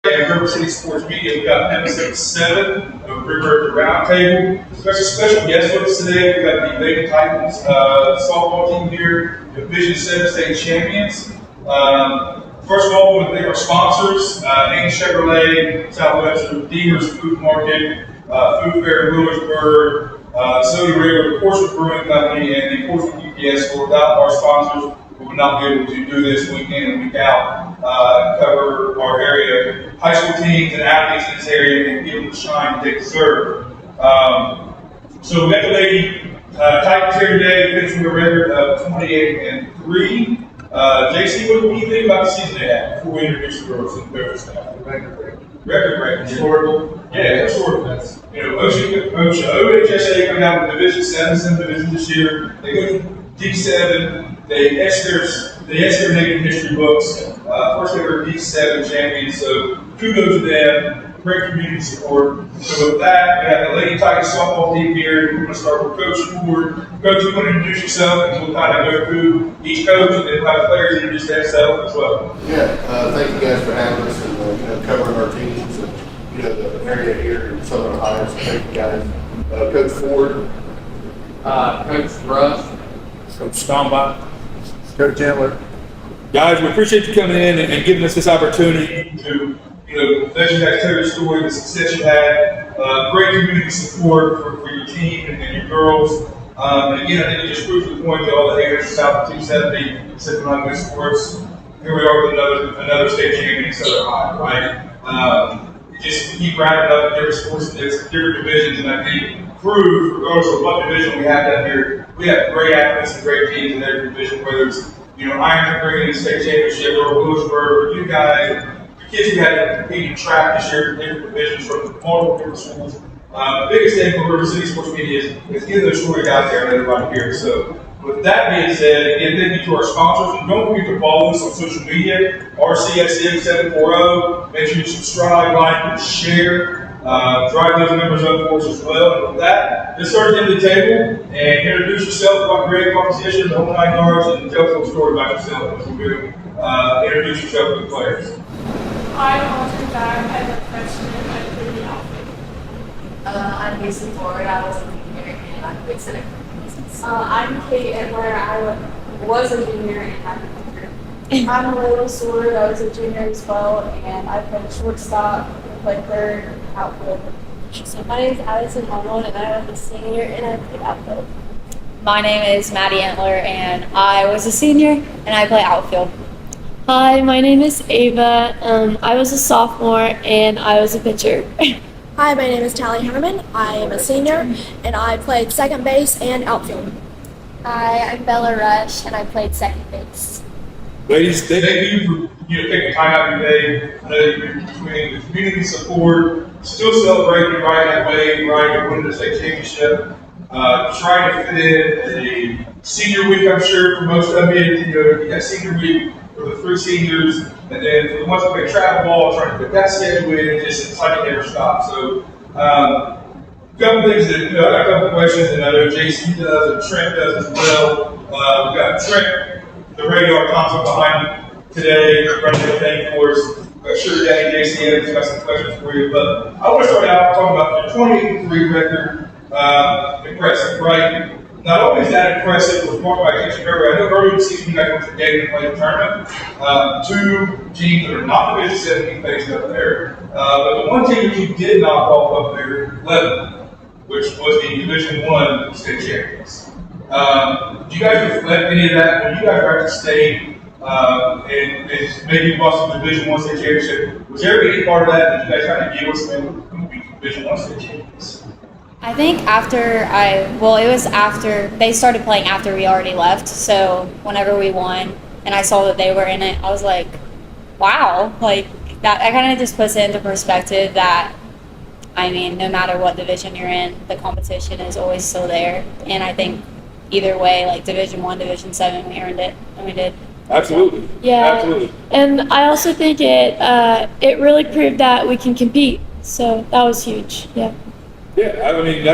And River City Sports Media, we got episode 7 of River Roundtable. Special guest with us today. We got the Lady Titans softball team here, Division 7 state champions. First of all, we want to thank our sponsors, Ames Chevrolet, Southwestern Redeemers Food Market, Food Fair Lewisburg, Sody River, the Portsmouth Brewing Company, and the Portsmouth UPS. Without our sponsors, we would not be able to do this week in and week out. Cover our area, high school teams and athletes in this area, and give them the shine that they deserve. So we got the Lady Titans here today, finishing the record of 28-3. JC, what do you think about the season they had before we introduce the girls and the coaching staff? Record-breaking. Historical? Yeah, historical. OHSAA coming out with Division 7 division this year. They go to D7. They etched their name in history books. First they were D7 champions, so kudos to them. Great community support. So with that, we have the Lady Titans softball team here. We're going to start with Coach Ford. Coach, you want to introduce yourself, and we'll kind of go through each coach, and then have the players introduce themselves as well. Yeah, thank you guys for having us and covering our teams and the area here in Southern Ohio. So thank you guys. Coach Ford, Coach Russ, Coach Stombach. Coach Chandler. Guys, we appreciate you coming in and giving us this opportunity to, let you guys tell your story, the success you had, great community support for your team and your girls. And again, I think it just proves the point to all the haters south of 270, sitting on good sports. Here we are with another state champion in Southern Ohio, right? Just keep wrapping up different sports and different divisions, and I think prove, regardless of what division we have down here, we have great athletes and great teams in every division, whether it's Ironton bringing in the state championship or Lewisburg, or you guys, the kids who had to compete in track this year in different divisions from multiple different schools. The biggest thing for River City Sports Media is getting those stories out there and everybody here. So with that being said, again, thank you to our sponsors. And don't forget to follow us on social media, RCSM740. Make sure you subscribe, like, and share. Drive those numbers up for us as well. And with that, let's start at the table and introduce yourself about great competition, the whole 9 yards, and tell us a story about yourself as we do. Introduce yourself to the players. I'm Alton Back. I'm a freshman. I play the outfit. I'm Mason Ford. I was a junior and I played center. I'm Kate Edler. I was a junior and I'm a junior. I'm Layla Sword. I was a junior as well, and I played shortstop, played third, outfield. So my name is Addison Arnold and I was a senior and I played outfield. My name is Maddie Entler and I was a senior and I play outfield. Hi, my name is Ava. I was a sophomore and I was a pitcher. Hi, my name is Tally Herman. I am a senior and I played second base and outfield. Hi, I'm Bella Rush and I played second base. Ladies, thank you for taking time out of your day. I know you're between the community support, still celebrating right that way, right, winning the state championship, trying to fit in a senior week, I'm sure, for most of you. You got senior week for the 3 seniors, and then for the ones that play travel ball, trying to put that schedule in, it's like it never stops. So, a couple things that, I got a couple questions, and I know JC does, and Trent does as well. We've got Trent, the radar console behind today, running everything for us. I'm sure Danny JC has got some questions for you, but I want to start out talking about the 28-3 record. Impressive, right? Not only is that impressive, was marked by Teacher Barry. I know earlier this season you guys went to Dayton and played the tournament. 2 teams that are not Division 7 faced up there. But the one team that you did knock off up there, Lebanon, which was the Division 1 state champions. Do you guys reflect any of that when you guys were at the state and maybe lost the Division 1 state championship? Was there any part of that you guys kind of give us when we beat Division 1 state champions? I think it was after they started playing after we already left. So whenever we won and I saw that they were in it, I was like, wow, like that kind of just puts it into perspective that, I mean, no matter what division you're in, the competition is always still there. And I think either way, like Division 1, Division 7, we earned it, and we did. Absolutely. Yeah. Absolutely. And I also think it really proved that we can compete. So that was huge. Yeah. Yeah, I mean,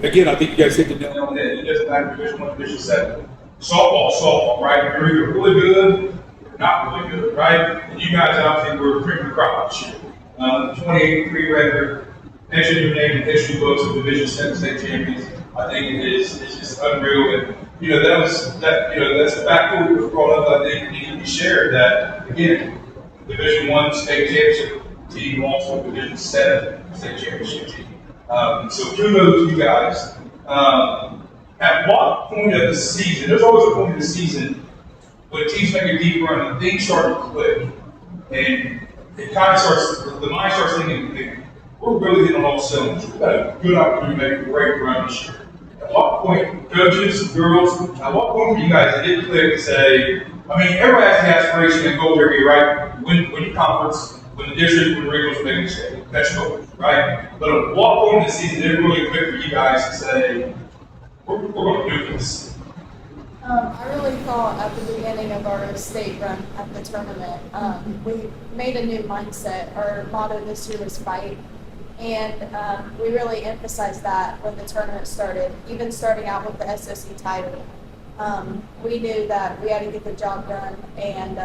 again, I think you guys hit the nail on the head. It doesn't matter Division 1, Division 7. Softball, right? You're either really good or not really good, right? And you guys obviously were cream of the crop this year. The 28-3 record, mentioned your name in history books of Division 7 state champions. I think it's just unreal. And, that's the fact that was brought up. I think needs to be shared that, again, Division 1 state championship team lost to Division 7 state championship team. So kudos to you guys. At what point of the season, there's always a point of the season when teams make a deep run and things start to click. And it kind of starts, the mind starts thinking, we're really hitting on all cylinders. We've got a good opportunity to make a great run this year. At what point, coaches, girls, at what point for you guys did it click to say, everybody has the aspiration and goal every year, right? Win your conference, win the district, win regionals, make a mistake. That's goal, right? But at what point in the season did it really click for you guys to say, we're going to do this? I really thought at the beginning of our state run at the tournament, we made a new mindset. Our motto this year was fight. And we really emphasized that when the tournament started, even starting out with the SOC title. We knew that we had to get the job done, and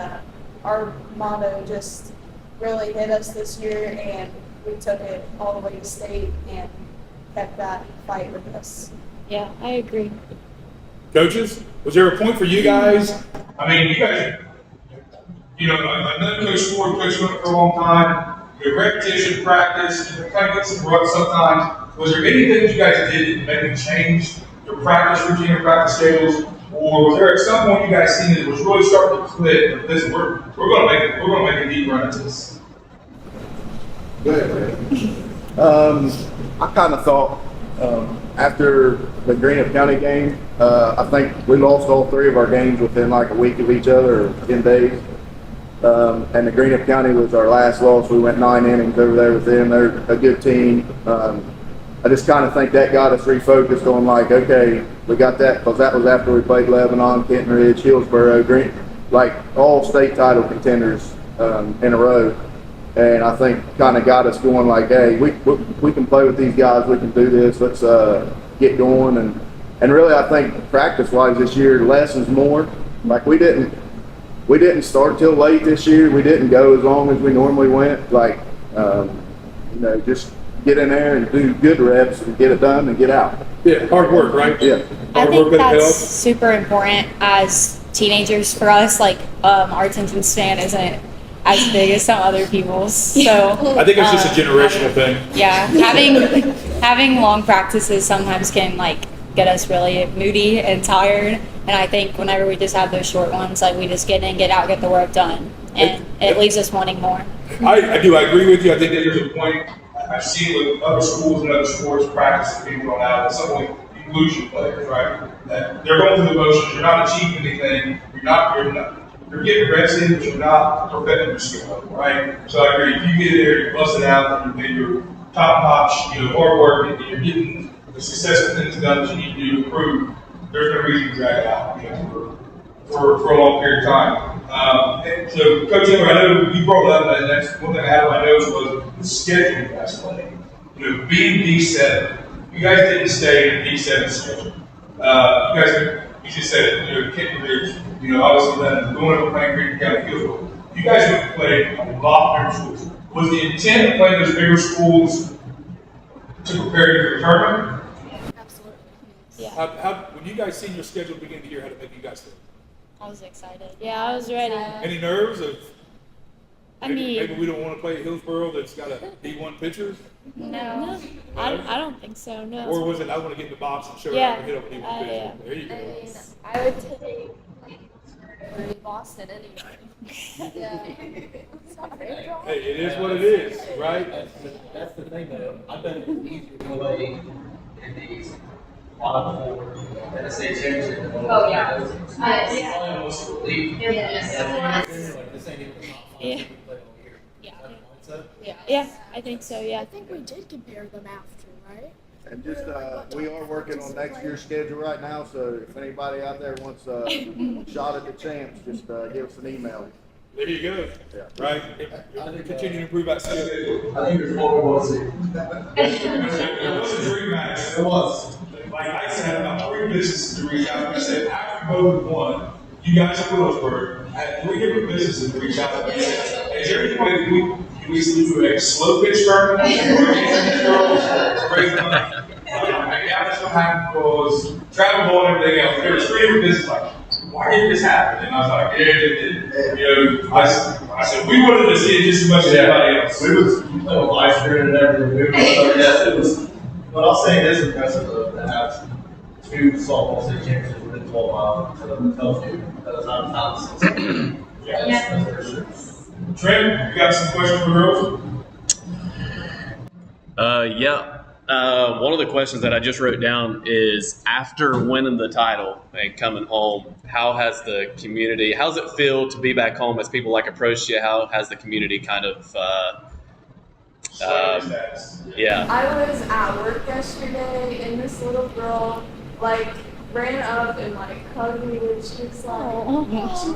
our motto just really hit us this year, and we took it all the way to state and kept that fight with us. Yeah, I agree. Coaches, was there a point for you guys? You guys, I've known Coach Ford, Coach Notre for a long time. Repetition, practice, kind of get some ruts sometimes. Was there anything you guys did that maybe changed your practice routine or practice schedules? Or was there at some point you guys seen it was really starting to click? Listen, we're gonna make a deep run at this. Go ahead, man. I kind of thought after the Greenup County game, I think we lost all three of our games within like a week of each other, or 10 days. And the Greenup County was our last loss. We went 9 innings over there with them. They're a good team. I just kind of think that got us refocused on like, okay, we got that, because that was after we played Lebanon, Kenton Ridge, Hillsboro, like all state title contenders in a row. And I think kind of got us going like, hey, we can play with these guys. We can do this. Let's get going. And really, I think practice-wise this year, less is more. Like we didn't start till late this year. We didn't go as long as we normally went. Like, just get in there and do good reps and get it done and get out. Yeah, hard work, right? Yeah. I think that's super important as teenagers for us. Like, our attention span isn't as big as some other people's. So I think it's just a generational thing. Yeah, having long practices sometimes can get us really moody and tired. And I think whenever we just have those short ones, we just get in, get out, get the work done, and it leaves us wanting more. I do. I agree with you. I think that There's a point I've seen with other schools and other sports practice being thrown out. At some point, you lose your players, right? That they're going through the motions. You're not achieving anything. You're getting reps in, but you're not perfecting your skill level, right? So I agree. If you get there, you bust it out, and you're top notch, hard work, and you're getting the successful things done that you need to do to improve, there's no reason to drag it out, for a long period of time. So, Coach Taylor, I know you brought it up, and that's one thing I had on my notes was the schedule you guys played. Being D7, you guys didn't stay in D7 schedule. You just said, Kenton Ridge, obviously then going up and playing Green County Field. You guys have played a lot of bigger schools. Was the intent of playing those bigger schools to prepare you for the tournament? Absolutely. Yeah. When you guys seen your schedule begin the year, how did it make you guys feel? I was excited. Yeah, I was ready. Any nerves of maybe mean, we don't want to play at Hillsboro that's got a D1 pitcher? no, I don't think so. No. Or was it I want to get in the box and show Yeah. out and hit up a D1 pitcher? Yeah. There you go. I would take Boston anyway. Yeah. Sorry. Hey, it is what it is, right? That's the thing though. I bet it's easier to play in these Final Four than a state championship. Oh, yeah. Almost elite. This ain't even Yeah. Yeah. Yeah, I think so. Yeah. I think we did compare them after, right? And just, we are working on next year's schedule right now, so if anybody out there wants a shot at the champs, just give us an email. There you go. Yeah. Right? Continue to improve that skill. I think there's more we want to see. It was a dream match. It was. Like I said, about 3 businesses to reach out. I said, after we voted one, you guys in Williamsburg had 3 different businesses to reach out to. Is there any way you do we do a slow pitch start? I that's what happened was travel ball and everything else. They were screaming this like, why did this happen? And I was like, I said, we wanted to see it just as much as anybody else. We was live streaming and everything. Yes, it was. But I'll say it is impressive to have 2 softball state championships within 12 miles. So that tells you that it's not a Yeah, that's for sure. Trent, you got some questions for girls? One of the questions that I just wrote down is, after winning the title and coming home, how's it feel to be back home? As people approached you, how has the community kind of, yeah. I was at work yesterday, and this little girl ran up and hugged me, and she was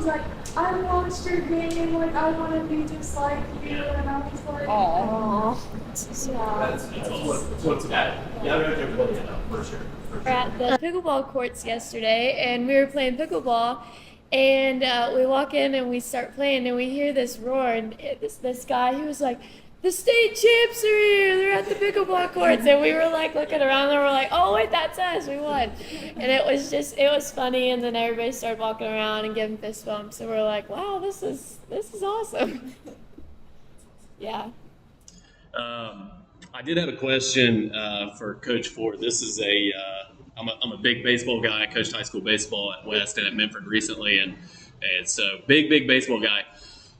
like, I watched your game, I want to be just like you, and I was like, oh, yeah. That's what's bad. Yeah, I'm going to look it up for sure. We're at the pickleball courts yesterday, and we were playing pickleball, and we walk in and we start playing, and we hear this roar, and this guy, he was like, the state champs are here, they're at the pickleball courts, and we were looking around and we're like, oh wait, that's us, we won. And it was funny, and then everybody started walking around and giving fist bumps, and we're like, wow, this is awesome. Yeah. I did have a question for Coach Ford. This is I'm a big baseball guy. I coached high school baseball at West and at Memphis recently, and so big baseball guy.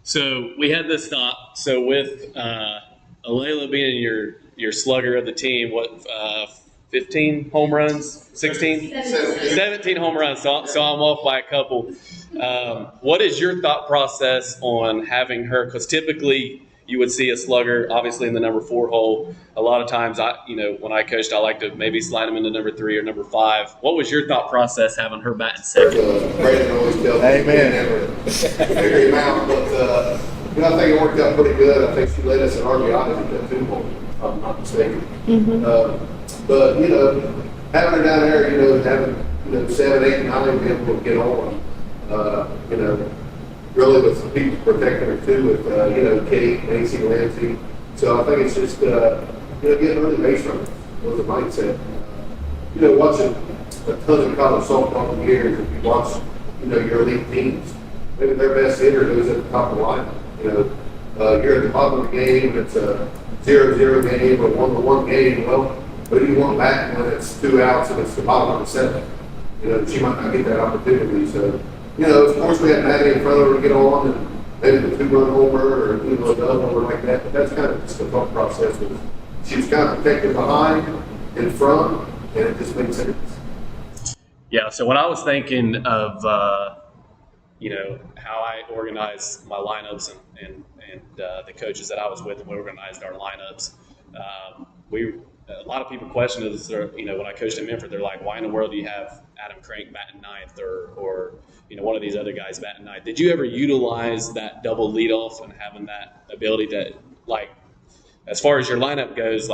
So we had this thought. So with Alayla being your slugger of the team, 15 home runs, 16, 17 home runs. So I'm off by a couple. What is your thought process on having her? Because typically you would see a slugger, obviously in the number 4 hole. A lot of times, when I coached, I like to maybe slide them into number 3 or number 5. What was your thought process having her batting second? Brandon always tells me, Amen. never figure him out, but I think it worked out pretty good. I think she led us in RBIs at that 2 hole, if I'm not mistaken. But having her down there, having 7, 8, 9 be able to get on, really with some people protecting her too, with Kate, Macy, Lindsay. So I think it's just getting early base runners was the mindset. Watching a ton of college softball for years, if you watch your elite teams, maybe their best hitter goes at the top of the lineup. You're at the bottom of the game, it's a 0-0 game or 1-1 game. Well, what do you want back when it's 2 outs and it's the bottom of the 7th? She might not get that opportunity. So. Of course, we had Maddie in front of her to get on, and maybe the 2-run homer or a double or like that. But that's kind of just the thought process. She was kind of protected behind, in front, and it just made sense. Yeah. So when I was thinking of how I organized my lineups and the coaches that I was with, and we organized our lineups, a lot of people question us. When I coached in Memphis, they're like, "Why in the world do you have Adam Crank batting 9th or one of these other guys batting 9th?" Did you ever utilize that double leadoff and having that ability to, as far as your lineup goes?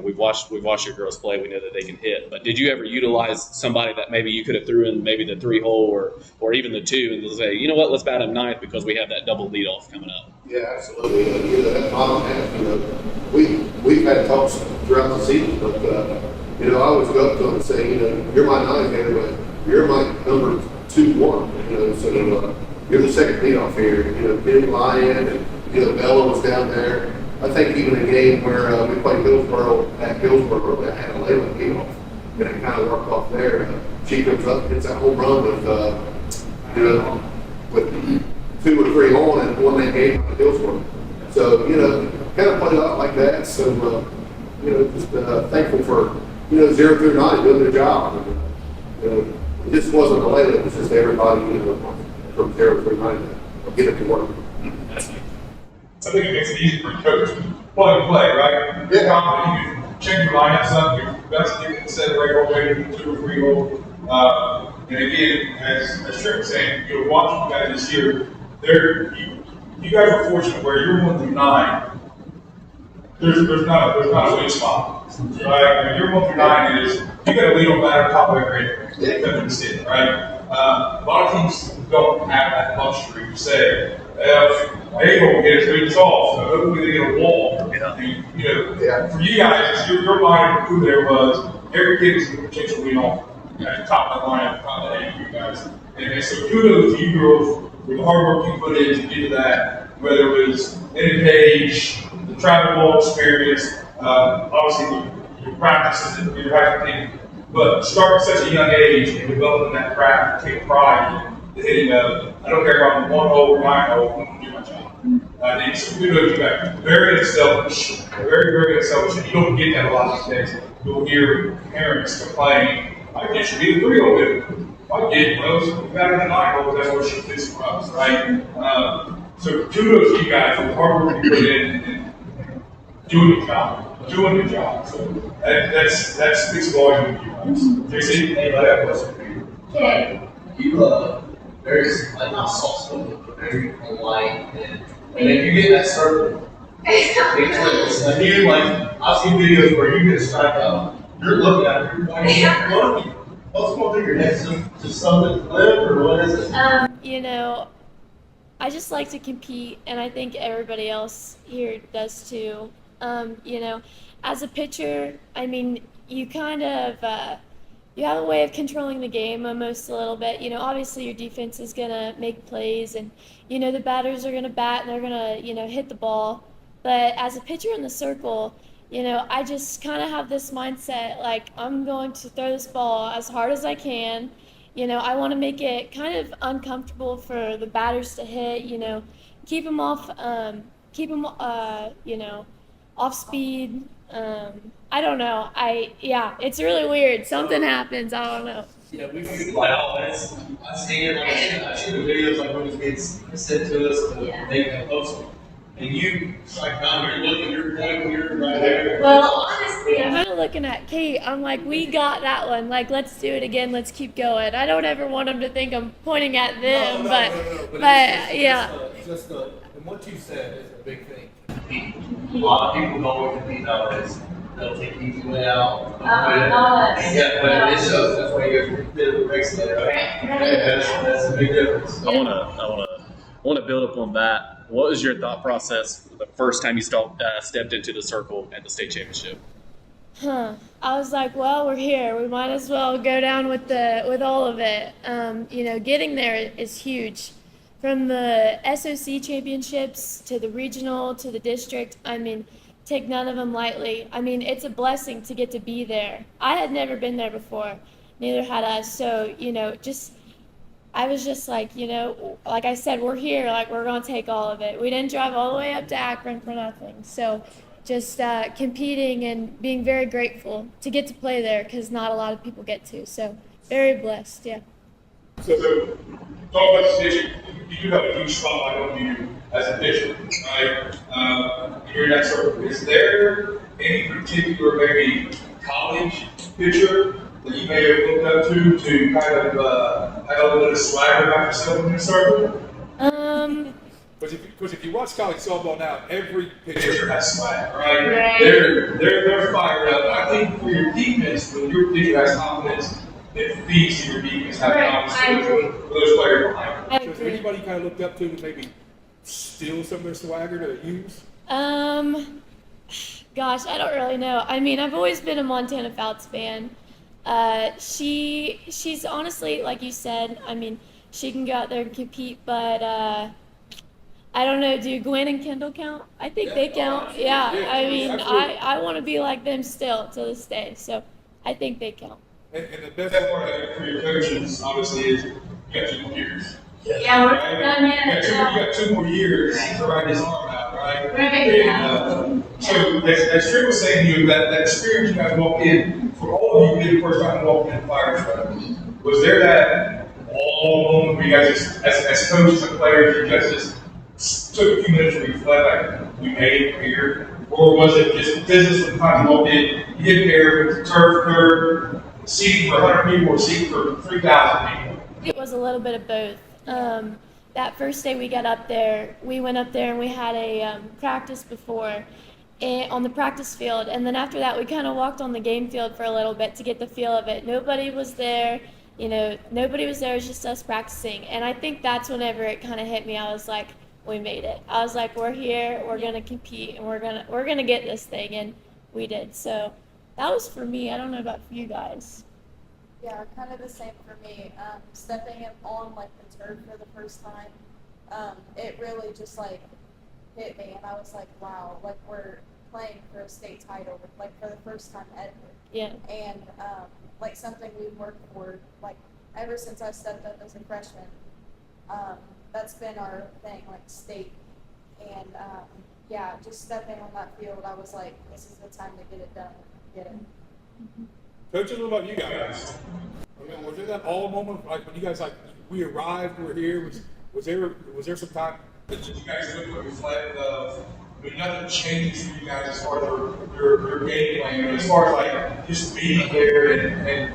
We've watched your girls play. We know that they can hit. But did you ever utilize somebody that maybe you could have threw in maybe the 3 hole or even the 2 and say, you know what, let's bat him 9th because we have that double leadoff coming up? Yeah, absolutely. That bottom half, we've had talks throughout the season, but I always go up to them and say, you're my 9th hitter, but you're my number 2-1. So you're the second leadoff here. Getting Lyon and Bella was down there. I think even a game where we played Hillsborough at Hillsborough, I had a Layla leadoff, and it kind of worked off there. She comes up, hits that home run with 2 or 3 on and won that game at Hillsborough. So kind of played out like that. So just thankful for 0 through 9 doing their job. It just wasn't a Layla; it was just everybody from 0 through 9 to get it to work. I think it makes it easy for a coach. Plug and play, right? You're confident. You can check your lineups up. Your best thing to set right away to the 2 or 3 hole. And again, as Trent was saying, watching you guys this year, you guys are fortunate where you're 1 through 9. There's not a weak spot, right? Your 1 through 9 is you got to lead on batter top of every grade, right? A lot of teams don't have that luxury to say, They don't get it, so it's off, so hopefully they get a wall. And, for you guys, your mind of who there was, every kid is potential win off at the top of the line, top of the head for you guys. And so kudos to you girls for the hard work you put in to get to that, whether it was in the page, the travel ball experience, obviously your practices and your practicing, but start at such a young age and developing that craft, take pride in hitting I don't care about 1 hole or 9 hole, I'm going to do my job. I think so kudos to you guys. Very unselfish, very, very unselfish. And you don't get that a lot these days. You'll hear parents complain, I think should be the 3 hole hitter. I get those better than 9 holes, that's what she fits for us, right? So kudos to you guys for the hard work you put in and doing the job. So that speaks volumes to you guys. JC, anybody have a question for you? Okay. You very like not soft spoken, but very polite, and if you get that circle, it's like you I've seen videos where you get a strikeout, you're looking at it, you're pointing, what's going through your head? Just something flip or what is it? I just like to compete, and I think everybody else here does too. As a pitcher, I mean, you kind of you have a way of controlling the game almost a little bit. Obviously your defense is gonna make plays, and the batters are gonna bat and they're gonna hit the ball. But as a pitcher in the circle, I just kind of have this mindset like I'm going to throw this ball as hard as I can. I want to make it kind of uncomfortable for the batters to hit. Keep them off. Off speed. I don't know. It's really weird. Something happens. I don't know. Yeah, we've used I've seen it. I've seen the videos when it gets sent to us to make a post. And you, you're looking, you're pointing, you're right there. Well, honestly, I'm kind of looking at Kate. I'm like, we got that one. Like, let's do it again. Let's keep going. I don't ever want them to think I'm pointing at them, but yeah. And what you said is a big thing. A lot of people don't want to compete nowadays. They'll take the easy way out. That's why you guys are a bit of a race there, right? That's a big difference. I want to build upon that. What was your thought process the first time you stepped into the circle at the state championship? I was like, well, we're here. We might as well go down with all of it. Getting there is huge. From the SOC championships to the regional to the district, take none of them lightly. It's a blessing to get to be there. I had never been there before, neither had us. So, I was just like, like I said, we're here, like we're going to take all of it. We didn't drive all the way up to Akron for nothing. So just competing and being very grateful to get to play there because not a lot of people get to. So very blessed, yeah. So talk about the station. You do have a huge spotlight on you as a pitcher, right? You're in that circle. Is there any particular maybe college pitcher that you may have looked up to kind of have a little bit of swagger about yourself in the circle? Because if you watch college softball now, every pitcher has swag, right? They're fired up. I think for your defense, when your pitcher has confidence, it feeds to your defense having confidence for those players behind them. So is there anybody kind of looked up to maybe steal some of their swagger to use? Gosh, I don't really know. I've always been a Montana Fouts fan. She's honestly, like you said, she can go out there and compete, but I don't know, do Gwen and Kendall count? I think they count. Yeah, I want to be like them still to this day, so I think they count. And the best part of it for your coaches, obviously, is you got 2 more years. Yeah, we're done yet. You got 2 more years to ride this arm out, right? And, so, as Trick was saying to you, that experience you guys walked in, for all of you who did the first time walking in the fire truck, was there that all moment where you guys just, as coaches and players, you guys just took a few minutes to reflect, like, we made it here? Or was it just business from the time you walked in, you didn't care if it's turf, seating for 100 people or seating for 3,000 people? It was a little bit of both. That first day we got up there, we went up there and we had a practice before on the practice field. And then after that, we kind of walked on the game field for a little bit to get the feel of it. Nobody was there. Nobody was there. It was just us practicing. And I think that's whenever it kind of hit me. I was like, we made it. I was like, we're here, we're gonna compete, and we're gonna get this thing, and we did. So that was for me. I don't know about for you guys. Yeah, kind of the same for me. Stepping in on like the turf for the first time, it really just like hit me, and I was like, wow, like we're playing for a state title, like for the first time ever. Yeah. And like something we've worked for, like ever since I stepped up as a freshman. That's been our thing, like state. And yeah, just stepping on that field, I was like, this is the time to get it done. Get it. Coach, a little about you guys. I mean, was there that all moment, like when you guys like we arrived, we're here? Was there some time that you guys looked at reflect of? I mean, nothing changes for you guys as far as your game plan, as far as like just being there and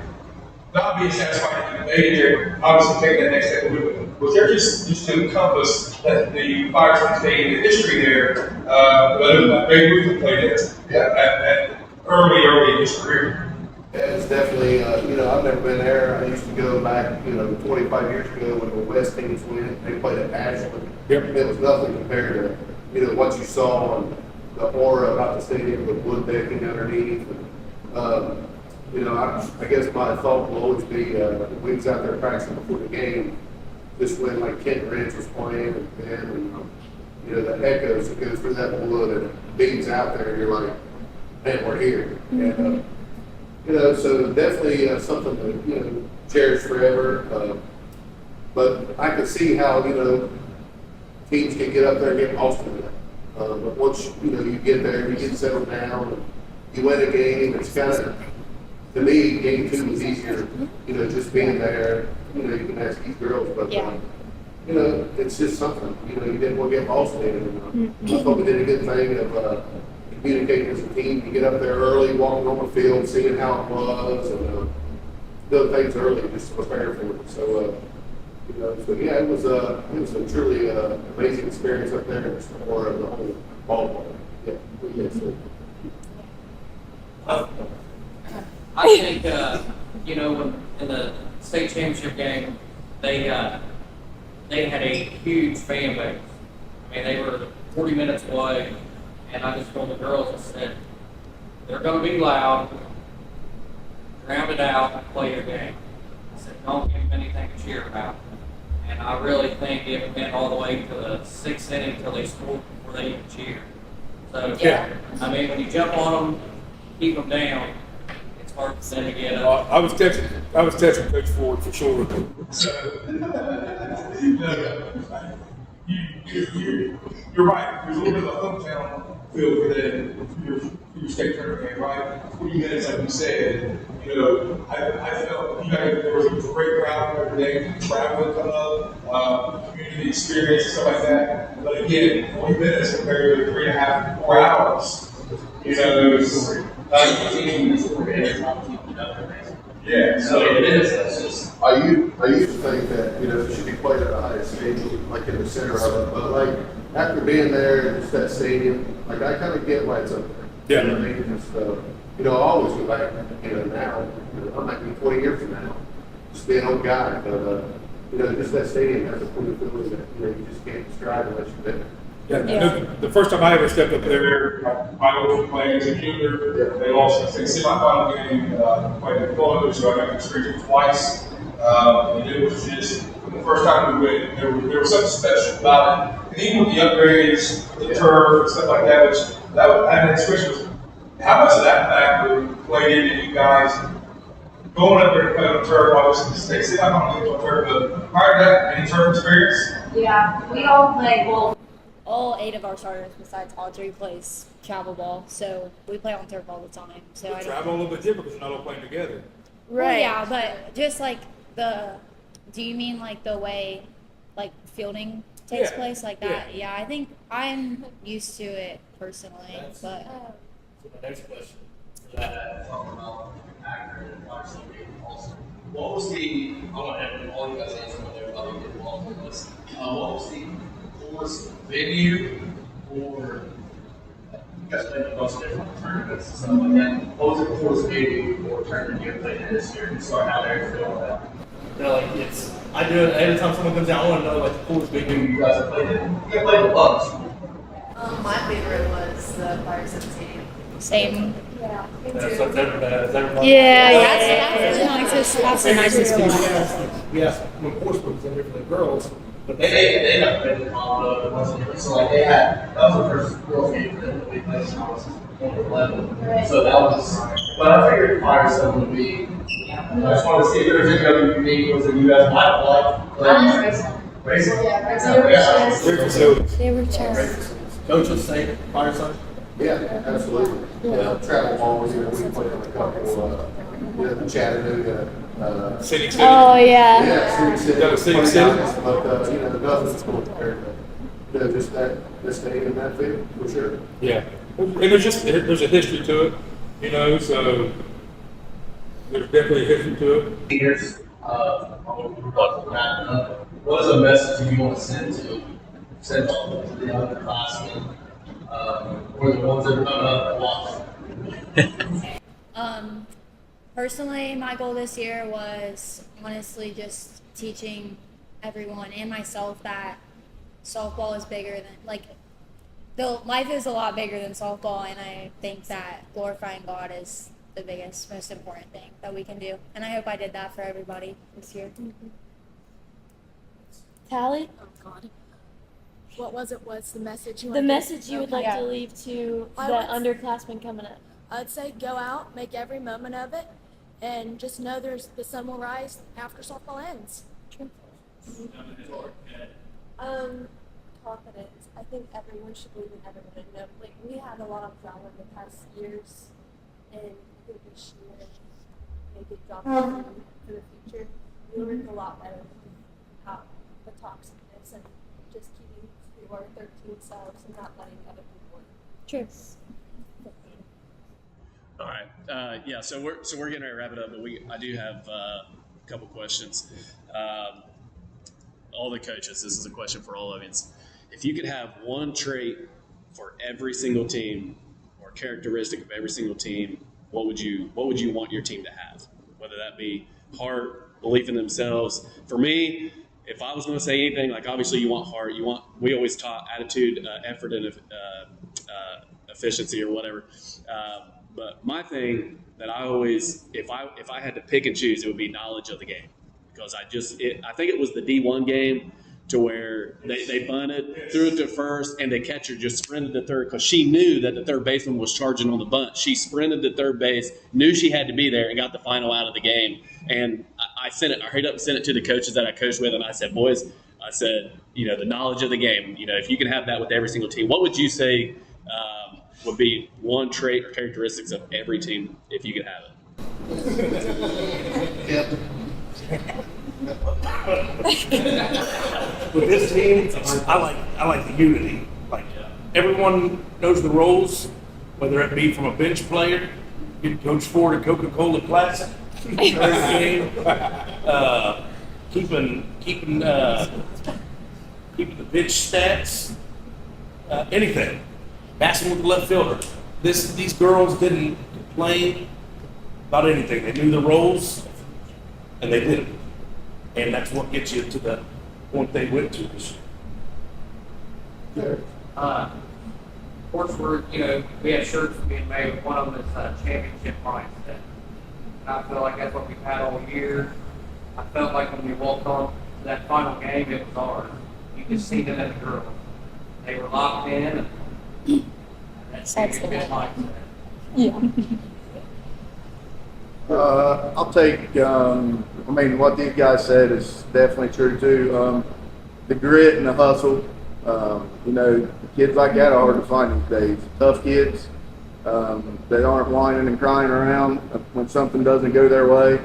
not being satisfied with the day there, obviously taking that next step. Was there just to encompass that the Firestone State the history there, but Babe Ruth played there at early in his career? Yeah, it's definitely, I've never been there. I used to go back, 25 years ago when the West teams went. They played at Ashland. Yep. It was nothing compared to, what you saw and the aura about the stadium with wood decking underneath. And, I guess my thought will always be, we was out there practicing before the game, just when like Kent Ridge was playing and the echoes that go through that wood and it beams out there and you're like, man, we're here. And, so definitely something to, cherish forever. But I can see how, teams can get up there and get lost in it. But once, you get there, you get settled down, and you win a game, it's kind of, to me, game 2 was easier, just being there. You can ask these girls, but, it's just something, you didn't want to get lost in it. And, I thought we did a good thing of, communicating as a team. You get up there early, walking on the field, seeing how it was, and doing things early just to prepare for it. So, yeah, it was a truly amazing experience up there for the whole ball. Yeah, I think when in the state championship game, they had a huge fan base. I mean, they were 40 minutes away. And I just told the girls, I said, they're going to be loud, drown it out, play your game. I said, don't give them anything to cheer about. And I really think it went all the way to the 6th inning until they scored before they even cheered. So, I mean, when you jump on them, keep them down, it's hard for them to get up. I was texting Coach Ford for sure. You're right. There's a little bit of a hometown feel for your state tournament game, right? 40 minutes, like you said. I felt there was a great crowd every day. Traveling coming up, community experience and stuff like that. But again, 40 minutes compared to 3.5, 4 hours. Yeah, so it is. That's just. I used to think that it should be played at the highest stadium, like in the center of it. But like after being there, just that stadium, like I kind of get why it's up there. Yeah. You know what I mean? Just I always go back. Now I might be 20 years from now, just being an old guy. But just that stadium has a cool feeling that you just can't describe unless you've been there. Yeah. The first time I ever stepped up there, my old playing as a junior, they lost the semifinal game, played in Florida, so I got to experience it twice. And it was just, the first time we went, there was something special about it. And even with the upgrades, the turf, and stuff like that, that expression was, how much of that factor played into you guys going up there and playing on turf? Obviously, they say I'm not going to go on turf, but prior to that, any turf experience? Yeah, we all play, all 8 of our starters besides Audrey plays travel ball, so we play on turf all the time. So I travel a little bit different because you're not all playing together. Right. Well, yeah, but just like do you mean like the way like fielding takes place like that? Yeah, I think I'm used to it personally. So my next question for that, talking about accurate and watching the game also. What was I want to have all you guys answer what everybody did involved in this. What was the coolest venue or you guys played a bunch of different tournaments and stuff like that. What was the coolest venue or tournament you played in this year? So how do you feel about that? like I do it every time someone comes out. I want to know like the coolest big game you guys have played in. You guys played with Bucks. My favorite was the Fire 17. Same. Yeah, me That's too. everybody. Yeah, That's the nicest one. We asked when course books in there for the girls, But they never played in Colorado. So like that was the first girls game for them that we played when I was 11. So that was, but I figured Fire 7 would be. I just wanted to see if there was any other unique ones that you guys might like. Racing. Yeah, Great facilities. they were terrible. Coaches say Fire 7. Yeah, absolutely. Travel balls, we played on a couple, the Chattanooga, City City. Oh yeah. yeah, City City. Got a City Played City? out, But, nothing's going compared to, just that staying in that field, for sure. Yeah, and there's a history to it, so there's definitely a history to it. Seniors, what is a message you want to send to the underclassmen, or the ones that are coming up and watch? Personally, my goal this year was honestly just teaching everyone and myself that softball is bigger than, life is a lot bigger than softball, and I think that glorifying God is the biggest, most important thing that we can do. And I hope I did that for everybody this year. Tally, Oh God. What was it? What's the message you the wanted? message you would like Yeah. to leave to I the would- underclassmen coming up. I'd say go out, make every moment of it, and just know the sun will rise after softball ends. Confidence. I think everyone should believe in everyone and know. Like, we had a lot of drama in the past years, and I think this year make it drop for the future. We learned a lot better how the toxicness and just keeping to our 13 selves and not letting other people in. True. All right. Yeah. So we're getting ready to wrap it up, but I do have a couple questions. All the coaches. This is a question for all of you. If you could have one trait for every single team, or characteristic of every single team, what would you want your team to have? Whether that be heart, belief in themselves. For me, if I was going to say anything, obviously you want heart. We always taught attitude, effort, and efficiency or whatever. But my thing that I always, if I had to pick and choose, it would be knowledge of the game, because I think it was the D1 game to where they bunted, threw it to first, and the catcher just sprinted to third because she knew that the third baseman was charging on the bunt. She sprinted to third base, knew she had to be there, and got the final out of the game. And I hurried up and sent it to the coaches that I coached with, and I said, boys, the knowledge of the game, if you can have that with every single team, what would you say would be one trait or characteristics of every team if you could have it? Yep. With this team, I like the unity. Everyone knows the roles, whether it be from a bench player, get Coach Ford a Coca-Cola Classic, game, keeping the pitch stats, anything. Passing with the left fielder. These girls didn't complain about anything. They knew the roles, and they did it. And that's what gets you to the point they went to this year. Of course, we have shirts being made. One of them is championship mindset. And I feel like that's what we've had all year. I felt like when we walked on that final game, it was ours. You could see that in the girls. They were locked in. And that's championship mindset. Yeah. I'll take, what these guys said is definitely true too. The grit and the hustle, kids like that are hard to find these days. Tough kids, they aren't whining and crying around when something doesn't go their way.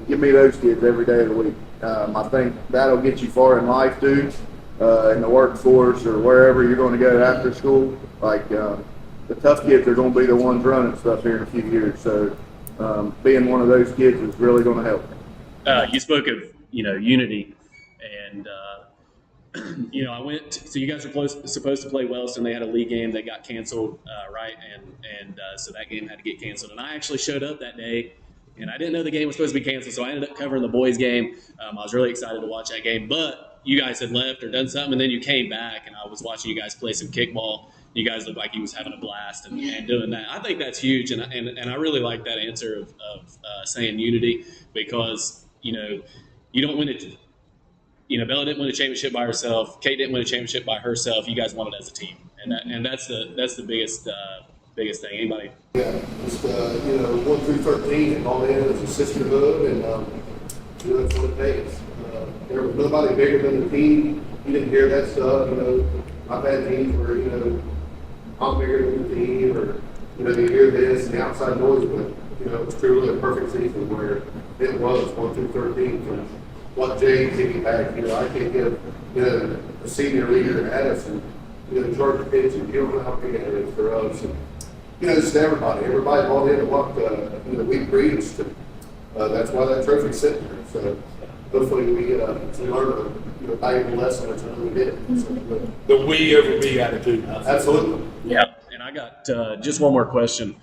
Give me those kids every day of the week. I think that'll get you far in life too, in the workforce or wherever you're going to go after school. The tough kids are going to be the ones running stuff here in a few years. So being one of those kids is really going to help. You spoke of unity, and I went. So you guys are supposed to play Wellston. They had a league game that got canceled, right? And so that game had to get canceled. And I actually showed up that day And I didn't know the game was supposed to be canceled, so I ended up covering the boys' game. I was really excited to watch that game. But you guys had left or done something, and then you came back, and I was watching you guys play some kickball. You guys looked like you was having a blast and doing that. I think that's huge, and I really like that answer of saying unity, because, you know, you don't win it. You know, Bella didn't win a championship by herself. Kate didn't win a championship by herself. You guys won it as a team, and that's the biggest thing. Anybody? Yeah, just, 1 through 13 and all in as a sisterhood, and, that's what it takes. There was nobody bigger than the team. You didn't hear that stuff, I've had teams where, I'm bigger than the team, or, you hear this and the outside noise, but, it was truly a perfect season where it was 1 through 13. From what Jay piggybacked, I can't give, a senior leader at us and, charge the pitch, and you don't know how big that is for us. And, just everybody bought into what, we preached. That's why that trophy's sitting there. So hopefully we learn a valuable lesson, which I know we did. So, The we over me attitude. absolutely. Yeah. And I got just one more question.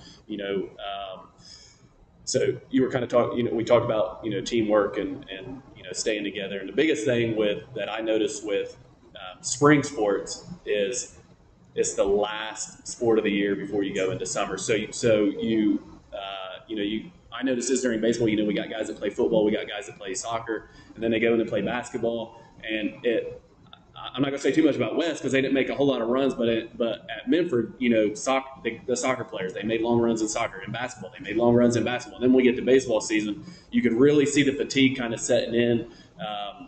So you were kind of talking, we talked about, teamwork and staying together. And the biggest thing that I noticed with spring sports is it's the last sport of the year before you go into summer. I noticed this during baseball. We got guys that play football, we got guys that play soccer, and then they go in and play basketball. And I'm not going to say too much about West because they didn't make a whole lot of runs, but at Memphis, the soccer players, they made long runs in soccer. In basketball, they made long runs in basketball. And then when we get to baseball season, you can really see the fatigue kind of setting in.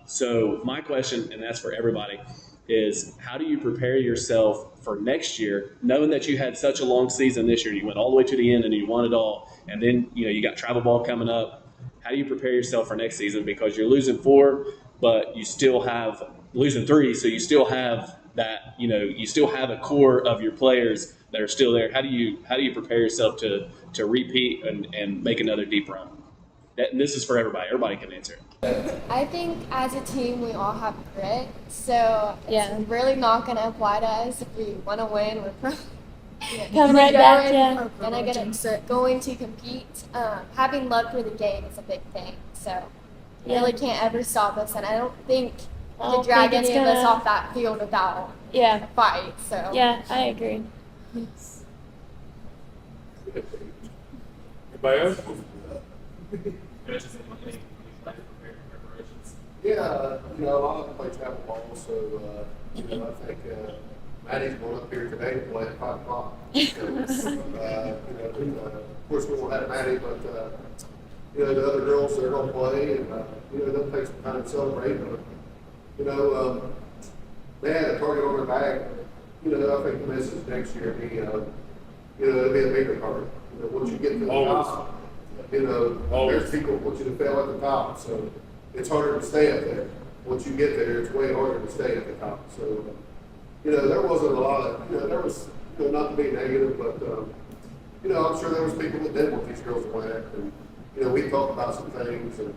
So my question, and that's for everybody, is how do you prepare yourself for next year, knowing that you had such a long season this year? You went all the way to the end and you won it all, and then you got travel ball coming up. How do you prepare yourself for next season? Because you're losing 4, but you still have losing 3, so you still have that. You still have a core of your players that are still there. How do you prepare yourself to repeat and make another deep run? And this is for everybody. Everybody can answer it. I think as a team we all have grit, so it's really not going to apply to us if we want to win. We're probably Come right back, yeah. going to compete. Having love for the game is a big thing, so you really can't ever stop us, and I don't think you can drag any of us off that field without a fight. So yeah, I agree. Anybody else? Yeah, a lot of them play travel ball, so, I think Maddie's going up here today to play at 5 o'clock. So, of course, we won't have Maddie, but, the other girls, they're going to play, and, they'll take some time to celebrate. But, they had a target on their back. I think the message next year will be, it'll be a bigger target. Once you get to the top, there's people who want you to fail at the top, so it's harder to stay up there. Once you get there, it's way harder to stay at the top. So, there wasn't a lot of, there was, not to be negative, but, I'm sure there was people that did want these girls to win. And, we talked about some things and,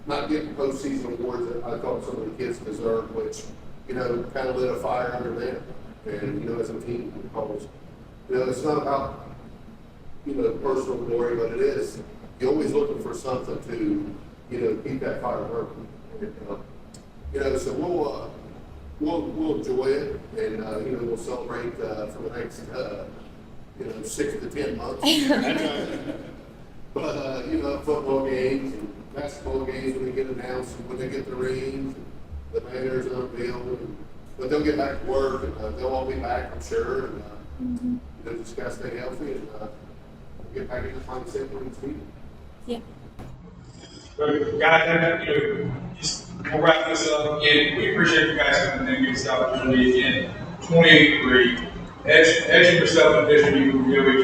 not getting postseason awards that I thought some of the kids deserved, which, kind of lit a fire under them. And, as a team, because, it's not about, personal glory, but it is, you're always looking for something to, keep that fire burning. And, so we'll enjoy it, and, we'll celebrate, for the next, 6 to 10 months. But, football games and basketball games, when they get announced, and when they get the rings, and the banners unveiled, but they'll get back to work, and they'll all be back, I'm sure, and, just gotta stay healthy, and, get back in the mindset when it's needed. Yeah. So, guys, we'll wrap this up. Again, we appreciate you guys coming in and giving us the opportunity. Again, 28-3, edging yourself in Division U,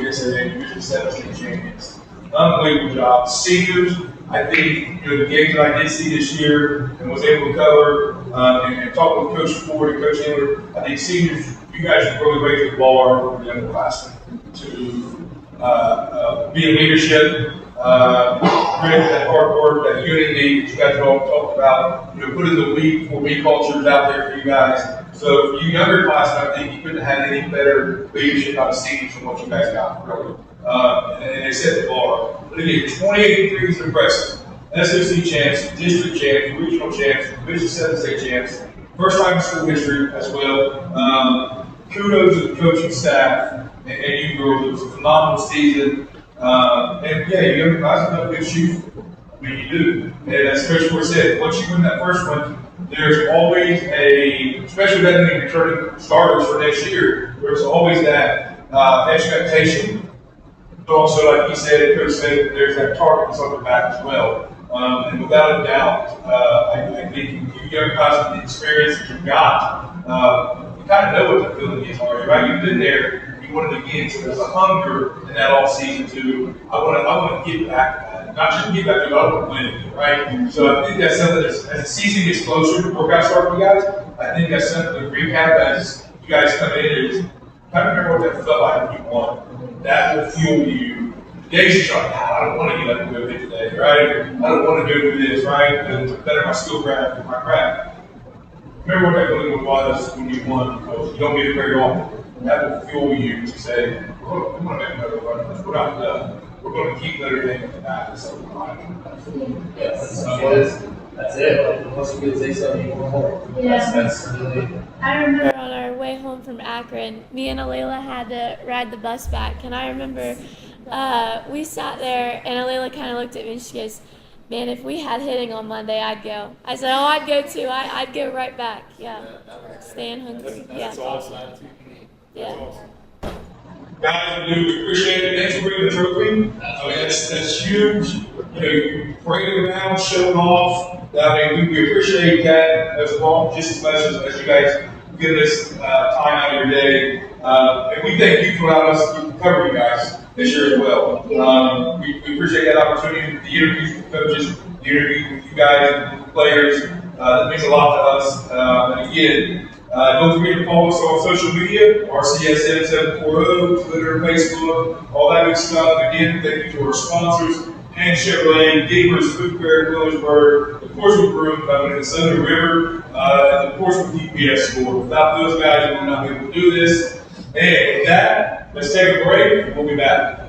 OHSAA, Division 17 champions. Unbelievable job. Seniors, I think, the games that I did see this year and was able to cover and talk with Coach Ford and Coach Taylor, I think seniors, you guys really raised the bar for the younger class to be in leadership, really that hard work, that unity that you guys all talked about, putting the we for me cultures out there for you guys. So for you younger class, I think you couldn't have had any better leadership out of seniors than what you guys got, really. and they set the bar. They get 28 threes impressive. SOC champs, district champs, regional champs, Division 7 state champs, first time in school history as well. Kudos to the coaching staff and you girls. It was a phenomenal season. And yeah, you guys have done a good shoot. I mean, you do. And as Coach Moore said, once you win that first one, there's always especially that many returning starters for next year, there's always that expectation. But also, like he said, Coach said, there's that target that's on the back as well. And without a doubt, I think you young guys with the experience that you've got, you kind of know what the feeling is already, right? You've been there, you want it again, so there's a hunger in that off season to, I want to get back to that. Not just get back to it, I want to win it, right? So I think that's something as the season gets closer, the workout start for you guys, I think that's something to recap as you guys come in is kind of remember what that felt like when you won. That will fuel you. The days you're like, I don't want to get up and go hit today, right? I don't want to do this, right? And to better my skill craft and my craft. Remember what that feeling was when you won, because you don't get it very often. That will fuel you to say, we're going to make another run. We're not done. We're going to keep Notre Dame at the back of some time. That's it. Like, unless you can say something, you go home. Yeah. That's really. I remember on our way home from Akron, me and Alayla had to ride the bus back, and I remember we sat there, and Alayla kind of looked at me, and she goes, "Man, if we had hitting on Monday, I'd go." I said, "Oh, I'd go too. I'd go right back. Yeah, staying hungry. Yeah, That's awesome. yeah." Guys, we appreciate it. Thanks for bringing the trophy. That's huge. You know, you parading around, showing off. I mean, we appreciate that as well, just as much as you guys give us time out of your day. And we thank you for allowing us to cover you guys this year as well. We appreciate that opportunity, the interviews with coaches, the interviews with you guys and the players. That means a lot to us. And again, don't forget to follow us on social media, RCSM740, Twitter, Facebook, all that good stuff. Again, thank you to our sponsors, and Chevrolet, Gamers, Food Fair, Millersburg, the Portsmouth Room coming in the Southern River, and the Portsmouth GPS Store. Without those guys, we would not be able to do this. And with that, let's take a break, and we'll be back.